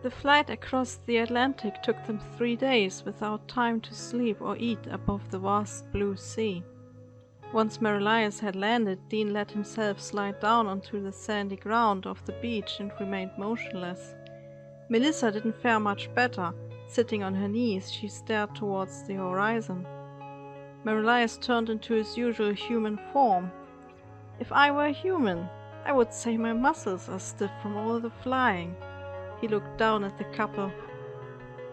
The flight across the Atlantic took them 3 days without time to sleep or eat above the vast blue sea. Once Marius had landed, Dean let himself slide down onto the sandy ground of the beach and remained motionless. Melissa didn't fare much better. Sitting on her knees, she stared towards the horizon. Marius turned into his usual human form. "If I were human, I would say my muscles are stiff from all the flying." He looked down at the couple.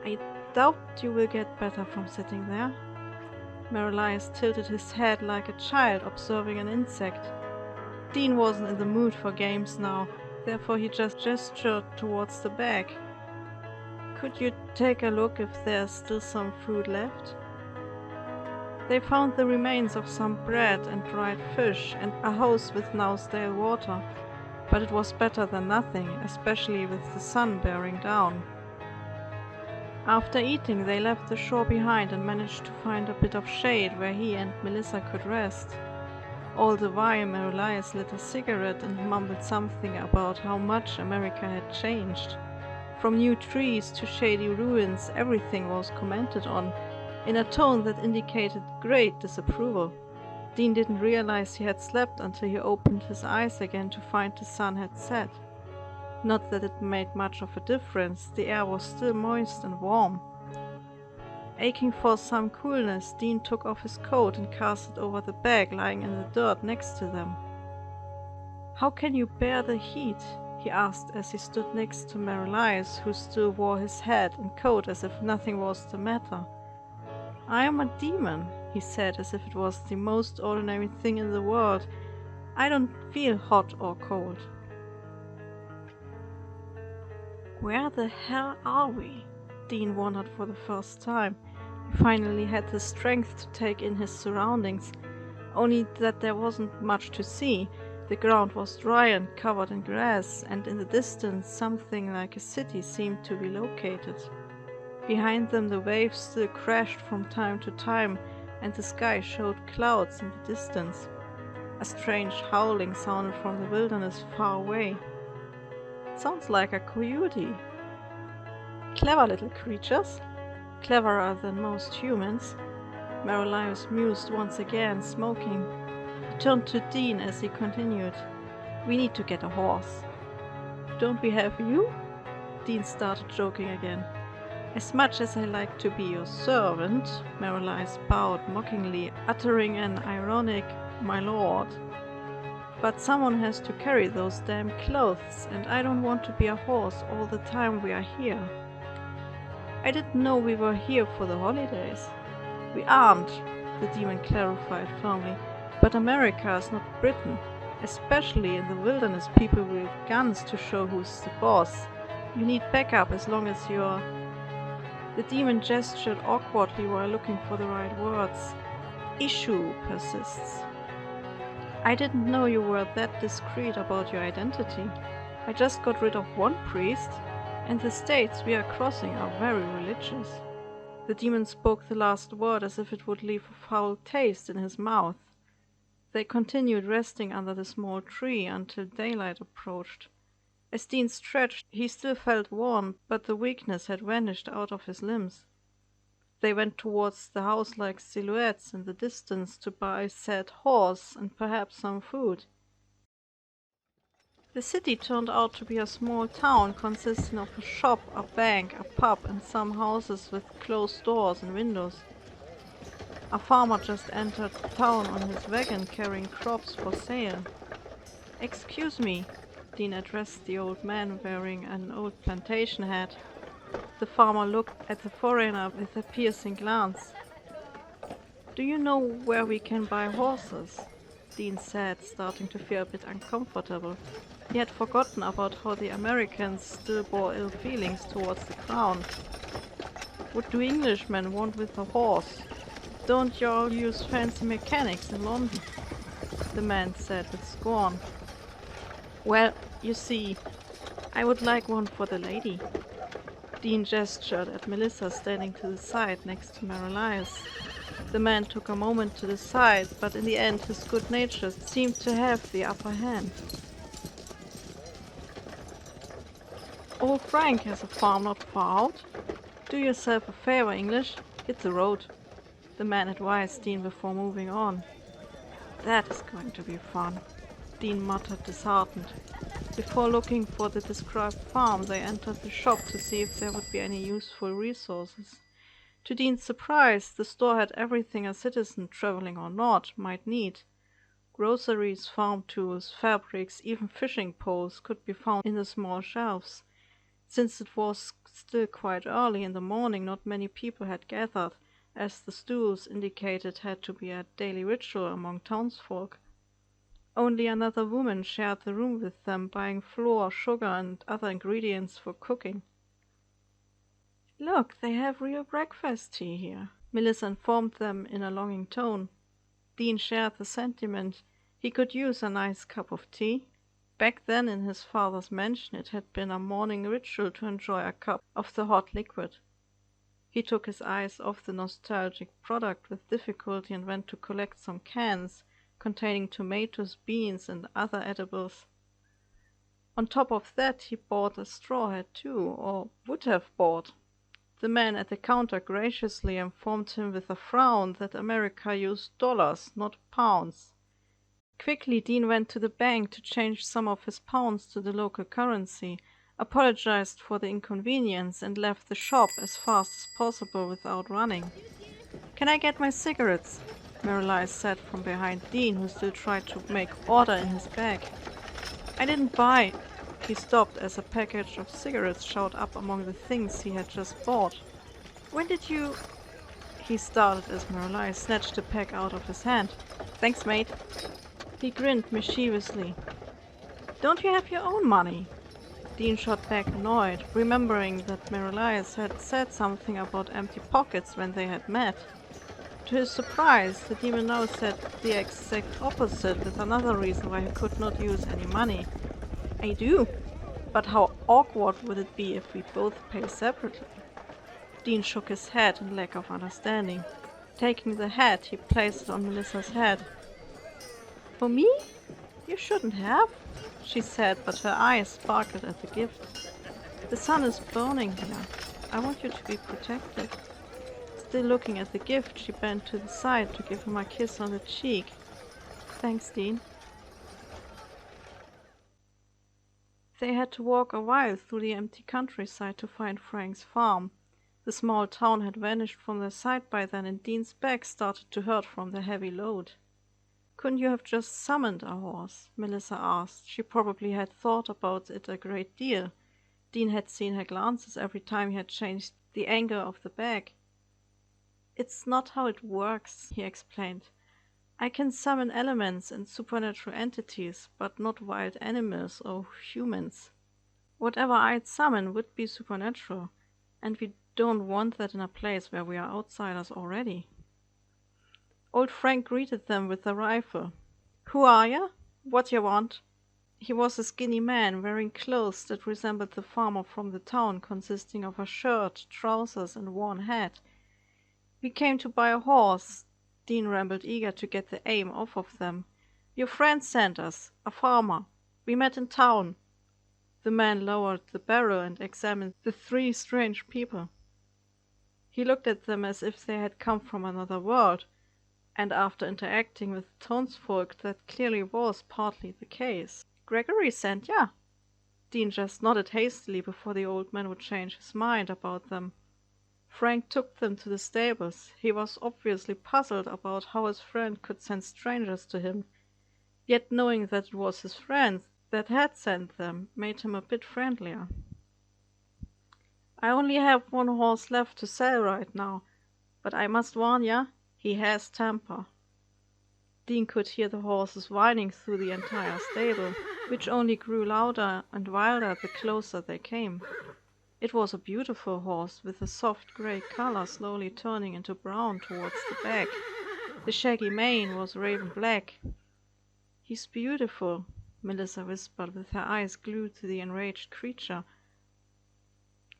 "I doubt you will get better from sitting there." Marius tilted his head like a child observing an insect. Dean wasn't in the mood for games now, therefore he just gestured towards the bag. "Could you take a look if there's still some food left?" They found the remains of some bread and dried fish and a hose with now stale water, but it was better than nothing, especially with the sun bearing down. After eating, they left the shore behind and managed to find a bit of shade where he and Melissa could rest. All the while, Marius lit a cigarette and mumbled something about how much America had changed. From new trees to shady ruins, everything was commented on, in a tone that indicated great disapproval. Dean didn't realize he had slept until he opened his eyes again to find the sun had set. Not that it made much of a difference, the air was still moist and warm. Aching for some coolness, Dean took off his coat and cast it over the bag lying in the dirt next to them. "How can you bear the heat?" he asked as he stood next to Marius, who still wore his hat and coat as if nothing was the matter. "I am a demon," he said as if it was the most ordinary thing in the world. "I don't feel hot or cold." Where the hell are we? Dean wondered for the first time. He finally had the strength to take in his surroundings, only that there wasn't much to see. The ground was dry and covered in grass, and in the distance something like a city seemed to be located. Behind them the waves still crashed from time to time, and the sky showed clouds in the distance. A strange howling sounded from the wilderness far away. "Sounds like a coyote." "Clever little creatures. Cleverer than most humans." Marius mused once again, smoking. He turned to Dean as he continued. "We need to get a horse." "Don't we have you?" Dean started joking again. "As much as I like to be your servant," Marius bowed mockingly, uttering an ironic "my lord. But someone has to carry those damn clothes, and I don't want to be a horse all the time we are here." "I didn't know we were here for the holidays." "We aren't," the demon clarified firmly, "but America is not Britain. Especially in the wilderness, people wield guns to show who's the boss. You need backup as long as you're..." The demon gestured awkwardly while looking for the right words. "Issue persists." "I didn't know you were that discreet about your identity. I just got rid of one priest, and the states we are crossing are very religious." The demon spoke the last word as if it would leave a foul taste in his mouth. They continued resting under the small tree until daylight approached. As Dean stretched, he still felt warm, but the weakness had vanished out of his limbs. They went towards the house-like silhouettes in the distance to buy said horse and perhaps some food. The city turned out to be a small town consisting of a shop, a bank, a pub, and some houses with closed doors and windows. A farmer just entered town on his wagon carrying crops for sale. "Excuse me," Dean addressed the old man wearing an old plantation hat. The farmer looked at the foreigner with a piercing glance. "Do you know where we can buy horses?" Dean said, starting to feel a bit uncomfortable. He had forgotten about how the Americans still bore ill feelings towards the crown. "What do Englishmen want with a horse? Don't you all use fancy mechanics in London?" the man said with scorn. "Well, you see, I would like one for the lady." Dean gestured at Melissa standing to the side next to Marius. The man took a moment to decide, but in the end his good nature seemed to have the upper hand. Old Frank has a farm not far out. Do yourself a favor, English. Hit the road, the man advised Dean before moving on. That is going to be fun, Dean muttered, disheartened. Before looking for the described farm, they entered the shop to see if there would be any useful resources. To Dean's surprise, the store had everything a citizen, traveling or not, might need. Groceries, farm tools, fabrics, even fishing poles could be found in the small shelves. Since it was still quite early in the morning, not many people had gathered, as the stools indicated had to be a daily ritual among townsfolk. Only another woman shared the room with them, buying flour, sugar, and other ingredients for cooking. "Look, they have real breakfast tea here," Melissa informed them in a longing tone. Dean shared the sentiment. He could use a nice cup of tea. Back then in his father's mansion it had been a morning ritual to enjoy a cup of the hot liquid. He took his eyes off the nostalgic product with difficulty and went to collect some cans containing tomatoes, beans, and other edibles. On top of that he bought a straw hat too, or would have bought. The man at the counter graciously informed him with a frown that America used dollars, not pounds. Quickly Dean went to the bank to change some of his pounds to the local currency, apologized for the inconvenience, and left the shop as fast as possible without running. "Can I get my cigarettes?" Marilee said from behind Dean, who still tried to make order in his bag. "I didn't buy—" He stopped as a package of cigarettes showed up among the things he had just bought. "When did you—" He started as Marilee snatched the pack out of his hand. "Thanks, mate." He grinned mischievously. "Don't you have your own money?" Dean shot back, annoyed, remembering that Marilee had said something about empty pockets when they had met. To his surprise, the demon now said the exact opposite, with another reason why he could not use any money. "I do, but how awkward would it be if we both pay separately?" Dean shook his head in lack of understanding. Taking the hat, he placed it on Melissa's head. "For me? You shouldn't have," she said, but her eyes sparkled at the gift. "The sun is burning here. I want you to be protected." Still looking at the gift, she bent to the side to give him a kiss on the cheek. "Thanks, Dean." They had to walk a while through the empty countryside to find Frank's farm. The small town had vanished from their sight by then, and Dean's back started to hurt from the heavy load. "Couldn't you have just summoned a horse?" Melissa asked. She probably had thought about it a great deal. Dean had seen her glances every time he had changed the angle of the bag. "It's not how it works," he explained. "I can summon elements and supernatural entities, but not wild animals or humans. Whatever I'd summon would be supernatural, and we don't want that in a place where we are outsiders already." Old Frank greeted them with a rifle. "Who are ya? What ya want?" He was a skinny man, wearing clothes that resembled the farmer from the town, consisting of a shirt, trousers, and worn hat. "We came to buy a horse," Dean rambled, eager to get the aim off of them. "Your friend sent us, a farmer. We met in town." The man lowered the barrel and examined the three strange people. He looked at them as if they had come from another world, and after interacting with the townsfolk, that clearly was partly the case. "Gregory sent ya?" Dean just nodded hastily before the old man would change his mind about them. Frank took them to the stables. He was obviously puzzled about how his friend could send strangers to him, yet knowing that it was his friend that had sent them made him a bit friendlier. "I only have one horse left to sell right now, but I must warn ya, he has temper." Dean could hear the horses whining through the entire stable, which only grew louder and wilder the closer they came. It was a beautiful horse, with a soft grey color slowly turning into brown towards the back. The shaggy mane was raven black. "He's beautiful," Melissa whispered, with her eyes glued to the enraged creature.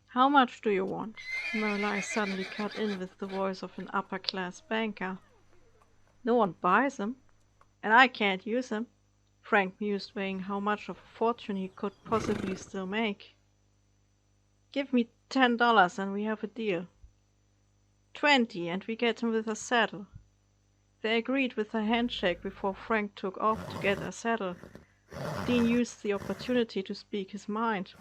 "How much do you want?" Marilee suddenly cut in with the voice of an upper-class banker. "No one buys him, and I can't use him," Frank mused, weighing how much of a fortune he could possibly still make. Give me $10 and we have a deal. 20 and we get him with a saddle. They agreed with a handshake before Frank took off to get a saddle. Dean used the opportunity to speak his mind.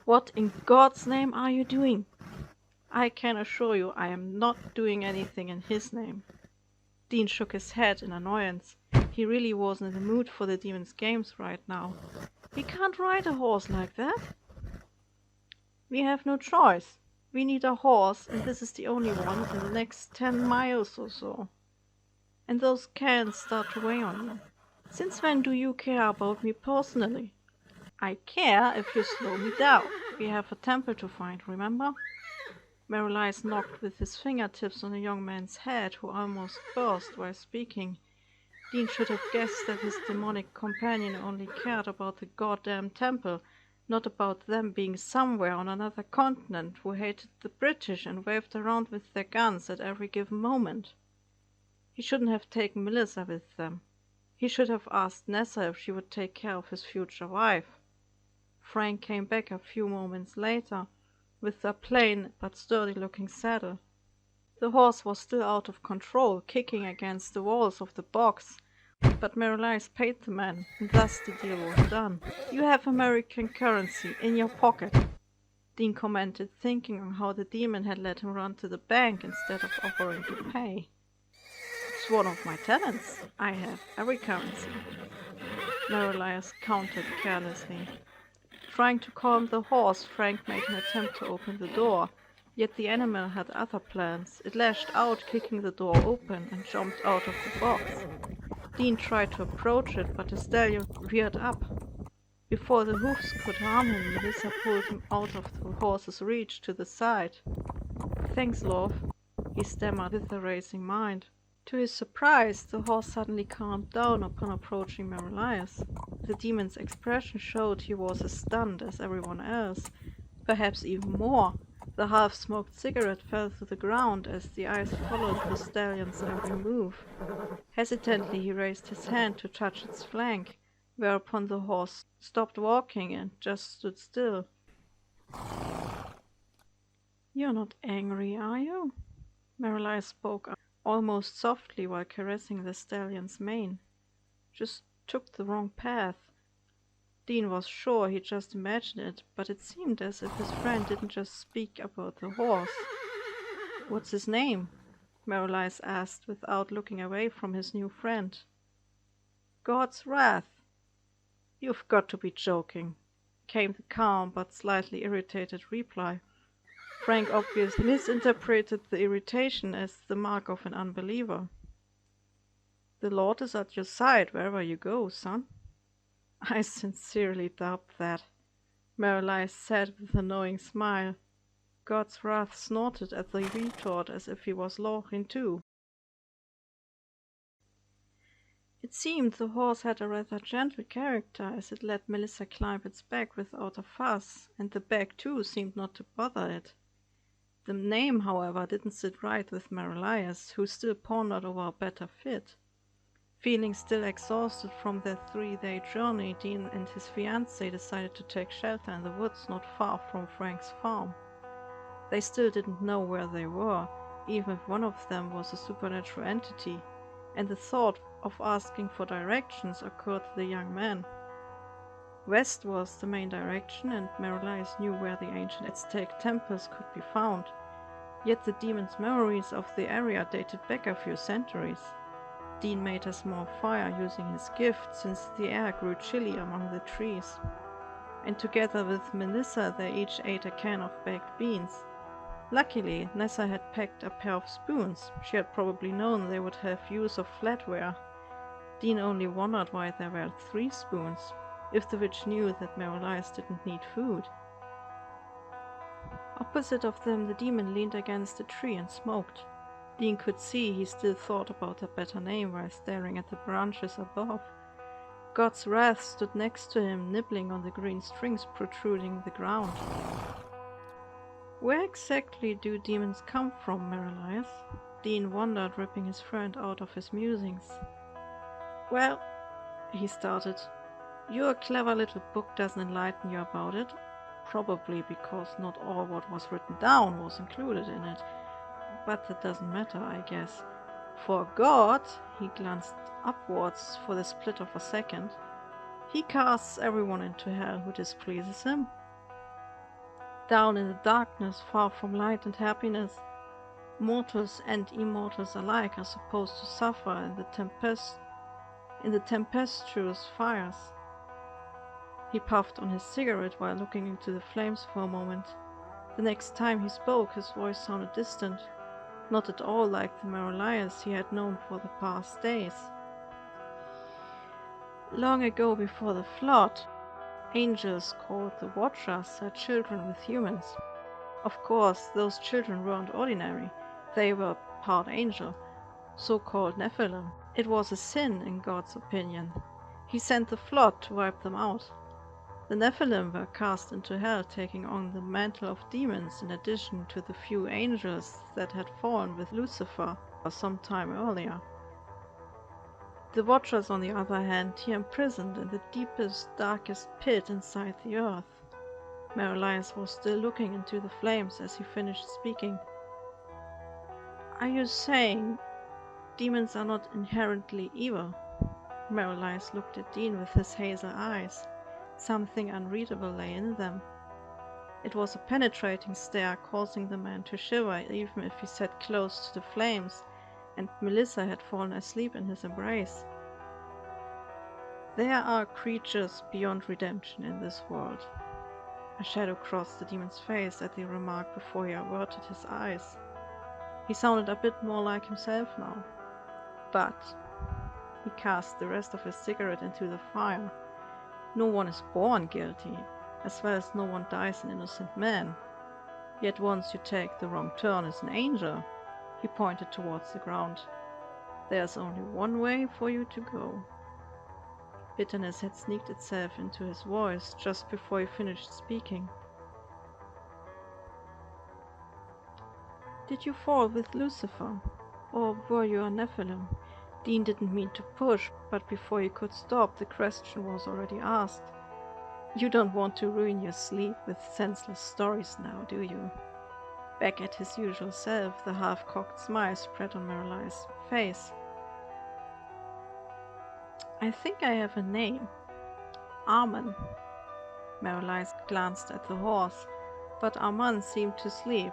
What in God's name are you doing? I can assure you I am not doing anything in his name. Dean shook his head in annoyance. He really wasn't in the mood for the demon's games right now. He can't ride a horse like that. We have no choice. We need a horse, and this is the only one in the next 10 miles or so. And those cans start to weigh on you. Since when do you care about me personally? I care if you slow me down. We have a temple to find, remember? Merrill knocked with his fingertips on the young man's head, who almost burst while speaking. Dean should have guessed that his demonic companion only cared about the goddamn temple, not about them being somewhere on another continent who hated the British and waved around with their guns at every given moment. He shouldn't have taken Melissa with them. He should have asked Nessa if she would take care of his future wife. Frank came back a few moments later with a plain but sturdy-looking saddle. The horse was still out of control, kicking against the walls of the box, but Merrill paid the man, and thus the deal was done. You have American currency in your pocket, Dean commented, thinking on how the demon had let him run to the bank instead of offering to pay. It's one of my talents. I have every currency, Merrill countered carelessly. Trying to calm the horse, Frank made an attempt to open the door, yet the animal had other plans. It lashed out, kicking the door open, and jumped out of the box. Dean tried to approach it, but the stallion reared up. Before the hoofs could harm him, Melissa pulled him out of the horse's reach to the side. Thanks, love, he stammered with a racing mind. To his surprise, the horse suddenly calmed down upon approaching Merrill. The demon's expression showed he was as stunned as everyone else, perhaps even more. The half-smoked cigarette fell to the ground as the eyes followed the stallion's every move. Hesitantly he raised his hand to touch its flank, whereupon the horse stopped walking and just stood still. You're not angry, are you? Merrill spoke up, almost softly while caressing the stallion's mane. Just took the wrong path. Dean was sure he just imagined it, but it seemed as if his friend didn't just speak about the horse. What's his name? Merrill asked without looking away from his new friend. God's Wrath. You've got to be joking, came the calm but slightly irritated reply. Frank obviously misinterpreted the irritation as the mark of an unbeliever. The Lord is at your side wherever you go, son. I sincerely doubt that, Merrill said with a knowing smile. God's Wrath snorted at the retort as if he was laughing too. It seemed the horse had a rather gentle character, as it let Melissa climb its back without a fuss, and the back too seemed not to bother it. The name, however, didn't sit right with Merrill, who still pondered over a better fit. Feeling still exhausted from their 3-day journey, Dean and his fiancée decided to take shelter in the woods not far from Frank's farm. They still didn't know where they were, even if one of them was a supernatural entity, and the thought of asking for directions occurred to the young man. West was the main direction, and Merrill knew where the ancient Aztec temples could be found, yet the demon's memories of the area dated back a few centuries. Dean made a small fire using his gift, since the air grew chilly among the trees. And together with Melissa they each ate a can of baked beans. Luckily, Nessa had packed a pair of spoons. She had probably known they would have use of flatware. Dean only wondered why there were 3 spoons, if the witch knew that Merrill didn't need food. Opposite of them, the demon leaned against a tree and smoked. Dean could see he still thought about a better name while staring at the branches above. God's Wrath stood next to him, nibbling on the green strings protruding the ground. Where exactly do demons come from, Merrill? Dean wondered, ripping his friend out of his musings. Well, he started, your clever little book doesn't enlighten you about it. probably because not all what was written down was included in it. But that doesn't matter, I guess. For God, he glanced upwards for the split of a second, he casts everyone into hell who displeases him. Down in the darkness, far from light and happiness, mortals and immortals alike are supposed to suffer in the tempestuous fires. He puffed on his cigarette while looking into the flames for a moment. The next time he spoke, his voice sounded distant, not at all like the Merolias he had known for the past days. Long ago, before the flood, angels called the Watchers had children with humans. Of course, those children weren't ordinary. They were part angel, so-called Nephilim. It was a sin, in God's opinion. He sent the flood to wipe them out. The Nephilim were cast into hell, taking on the mantle of demons in addition to the few angels that had fallen with Lucifer some time earlier. The Watchers, on the other hand, he imprisoned in the deepest, darkest pit inside the earth. Merolias was still looking into the flames as he finished speaking. Are you saying demons are not inherently evil? Merolias looked at Dean with his hazel eyes. Something unreadable lay in them. It was a penetrating stare, causing the man to shiver even if he sat close to the flames, and Melissa had fallen asleep in his embrace. There are creatures beyond redemption in this world. A shadow crossed the demon's face at the remark before he averted his eyes. He sounded a bit more like himself now. But he cast the rest of his cigarette into the fire. No one is born guilty, as well as no one dies an innocent man. Yet once you take the wrong turn as an angel, he pointed towards the ground, there's only one way for you to go. Bitterness had sneaked itself into his voice just before he finished speaking. Did you fall with Lucifer? Or were you a Nephilim? Dean didn't mean to push, but before he could stop, the question was already asked. You don't want to ruin your sleep with senseless stories now, do you? Back at his usual self, the half-cocked smile spread on Meroli's face. I think I have a name. Arman. Meroli glanced at the horse, but Arman seemed to sleep.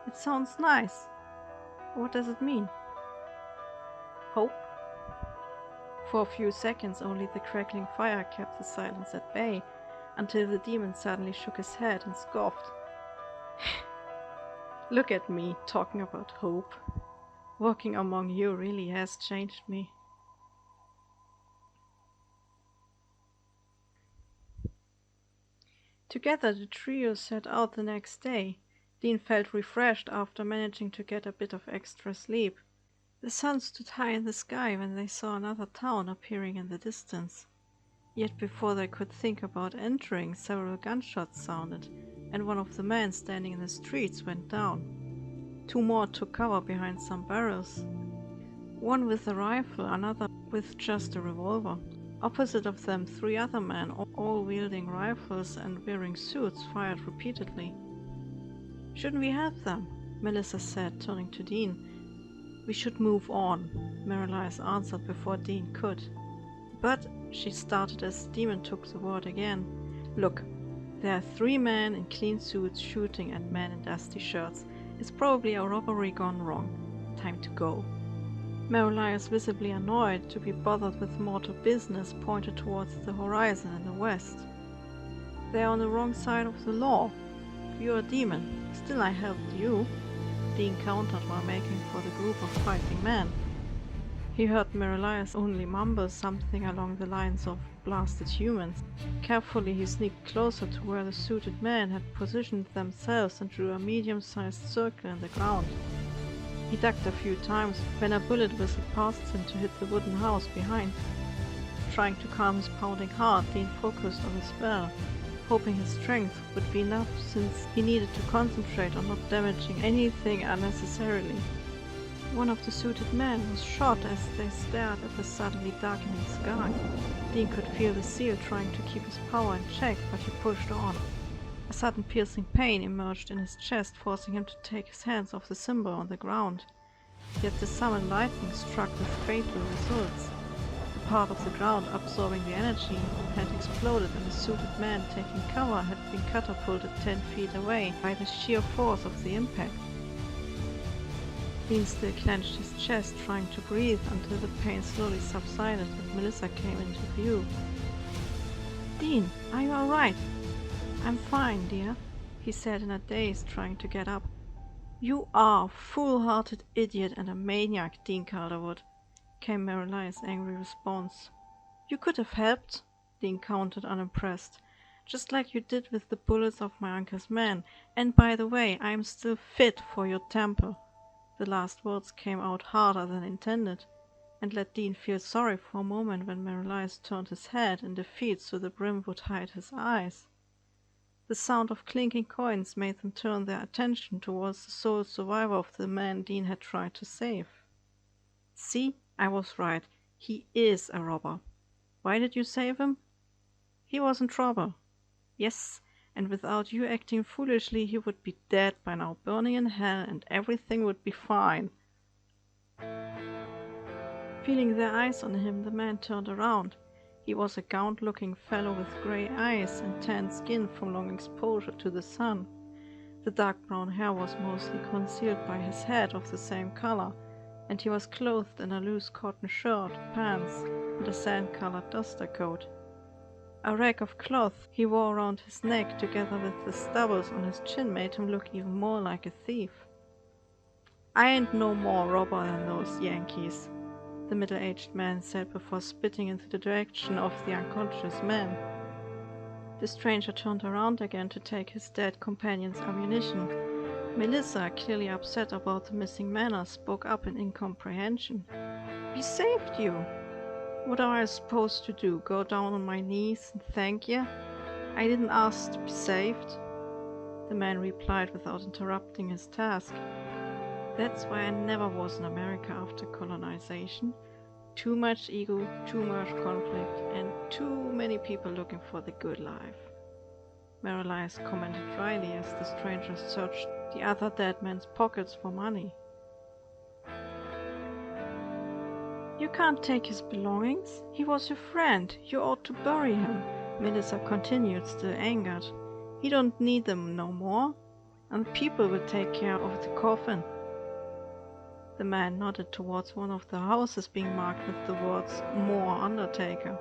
It sounds nice. What does it mean? Hope? For a few seconds only the crackling fire kept the silence at bay, until the demon suddenly shook his head and scoffed. Look at me, talking about hope. Walking among you really has changed me. Together the trio set out the next day. Dean felt refreshed after managing to get a bit of extra sleep. The sun stood high in the sky when they saw another town appearing in the distance. Yet before they could think about entering, several gunshots sounded, and one of the men standing in the streets went down. Two more took cover behind some barrels. One with a rifle, another with just a revolver. Opposite of them, three other men, all wielding rifles and wearing suits, fired repeatedly. Shouldn't we have them? Melissa said, turning to Dean. We should move on, Merolias answered before Dean could. But she started as the demon took the word again. Look, there are three men in clean suits shooting at men in dusty shirts. It's probably a robbery gone wrong. Time to go. Merolias, visibly annoyed to be bothered with mortal business, pointed towards the horizon in the west. They are on the wrong side of the law. You're a demon. Still I helped you. Dean countered while making for the group of fighting men. He heard Merolias only mumble something along the lines of blasted humans. Carefully he sneaked closer to where the suited men had positioned themselves and drew a medium-sized circle in the ground. He ducked a few times when a bullet whistled past him to hit the wooden house behind. Trying to calm his pounding heart, Dean focused on the spell, hoping his strength would be enough since he needed to concentrate on not damaging anything unnecessarily. One of the suited men was shot as they stared at the suddenly darkening sky. Dean could feel the seal trying to keep his power in check, but he pushed on. A sudden piercing pain emerged in his chest, forcing him to take his hands off the symbol on the ground. Yet the summoned lightning struck with fatal results. The part of the ground absorbing the energy had exploded, and a suited man taking cover had been catapulted 10 feet away by the sheer force of the impact. Dean still clenched his chest, trying to breathe until the pain slowly subsided and Melissa came into view. "Dean, are you alright?" "I'm fine, dear," he said in a daze, trying to get up. "You are a fool-hearted idiot and a maniac, Dean Calderwood," came Marily's angry response. "You could have helped," Dean countered, unimpressed. "Just like you did with the bullets of my uncle's men. And by the way, I am still fit for your temple." The last words came out harder than intended, and let Dean feel sorry for a moment when Marily's turned his head in defeat so the brim would hide his eyes. The sound of clinking coins made them turn their attention towards the sole survivor of the man Dean had tried to save. "See, I was right. He is a robber. Why did you save him?" "He was in trouble." "Yes, and without you acting foolishly he would be dead by now, burning in hell, and everything would be fine." Feeling their eyes on him, the man turned around. He was a gaunt-looking fellow with grey eyes and tanned skin from long exposure to the sun. The dark brown hair was mostly concealed by his hat of the same color, and he was clothed in a loose cotton shirt, pants, and a sand-colored duster coat. A rag of cloth he wore around his neck, together with the stubbles on his chin, made him look even more like a thief. "I ain't no more robber than those Yankees," the middle-aged man said before spitting into the direction of the unconscious man. The stranger turned around again to take his dead companion's ammunition. Melissa, clearly upset about the missing manner, spoke up in incomprehension. "We saved you! What am I supposed to do, go down on my knees and thank you? I didn't ask to be saved." The man replied without interrupting his task. "That's why I never was in America after colonization. Too much ego, too much conflict, and too many people looking for the good life," Marily's commented dryly as the stranger searched the other dead man's pockets for money. "You can't take his belongings. He was your friend. You ought to bury him," Melissa continued, still angered. "He don't need them no more, and the people will take care of the coffin." The man nodded towards one of the houses being marked with the words "More Undertaker."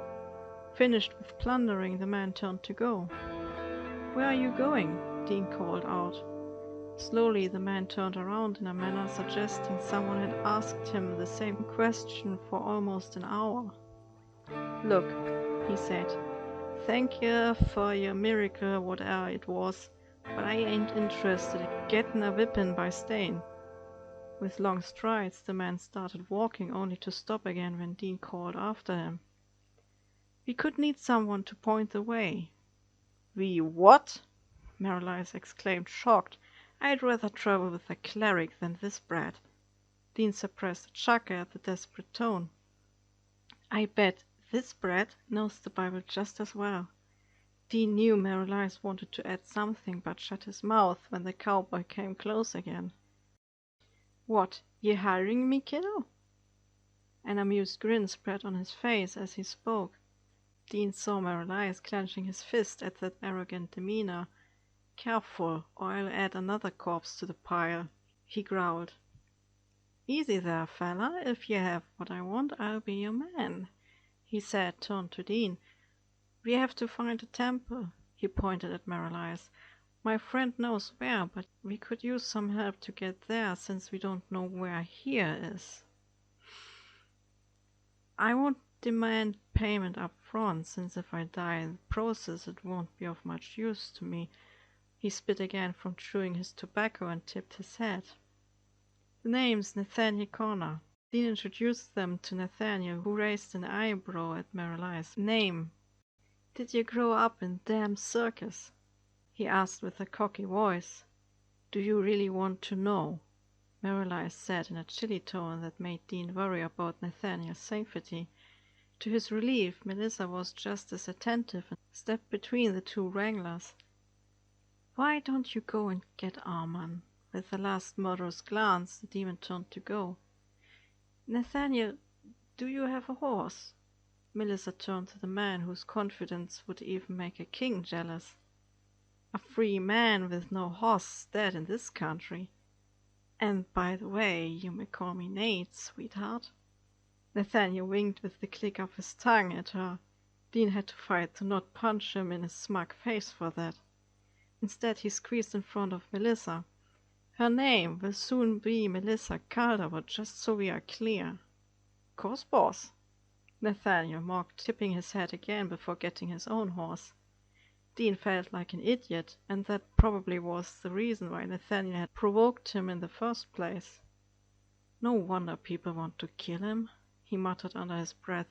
Finished with plundering, the man turned to go. "Where are you going?" Dean called out. Slowly the man turned around in a manner suggesting someone had asked him the same question for almost an hour. "Look," he said, "thank you for your miracle, whatever it was, but I ain't interested in getting a whipping by staying." With long strides the man started walking, only to stop again when Dean called after him. "We could need someone to point the way." "We what?" Marily's exclaimed, shocked. "I'd rather travel with a cleric than this brat." Dean suppressed a chuckle at the desperate tone. "I bet this brat knows the Bible just as well." Dean knew Marily's wanted to add something, but shut his mouth when the cowboy came close again. "What, you hiring me, kiddo?" An amused grin spread on his face as he spoke. Dean saw Marily's clenching his fist at that arrogant demeanor. "Careful, or I'll add another corpse to the pile," he growled. "Easy there, fella. If you have what I want, I'll be your man," he said, turned to Dean. "We have to find a temple," he pointed at Marily's. "My friend knows where, but we could use some help to get there, since we don't know where here is." "I won't demand payment up front, since if I die in the process it won't be of much use to me." He spit again from chewing his tobacco and tipped his head. "The name's Nathaniel Connor." Dean introduced them to Nathaniel, who raised an eyebrow at Marily's name. "Did you grow up in damn circus?" he asked with a cocky voice. "Do you really want to know?" Marily said in a chilly tone that made Dean worry about Nathaniel's safety. To his relief, Melissa was just as attentive and stepped between the two wranglers. "Why don't you go and get Arman?" With a last murderous glance, the demon turned to go. "Nathaniel, do you have a horse?" Melissa turned to the man whose confidence would even make a king jealous. "A free man with no horse is dead in this country. And by the way, you may call me Nate, sweetheart." Nathaniel winked with the click of his tongue at her. Dean had to fight to not punch him in his smug face for that. Instead, he squeezed in front of Melissa. "Her name will soon be Melissa Calderwood, just so we are clear." "Course, boss," Nathaniel mocked, tipping his head again before getting his own horse. Dean felt like an idiot, and that probably was the reason why Nathaniel had provoked him in the first place. "No wonder people want to kill him," he muttered under his breath,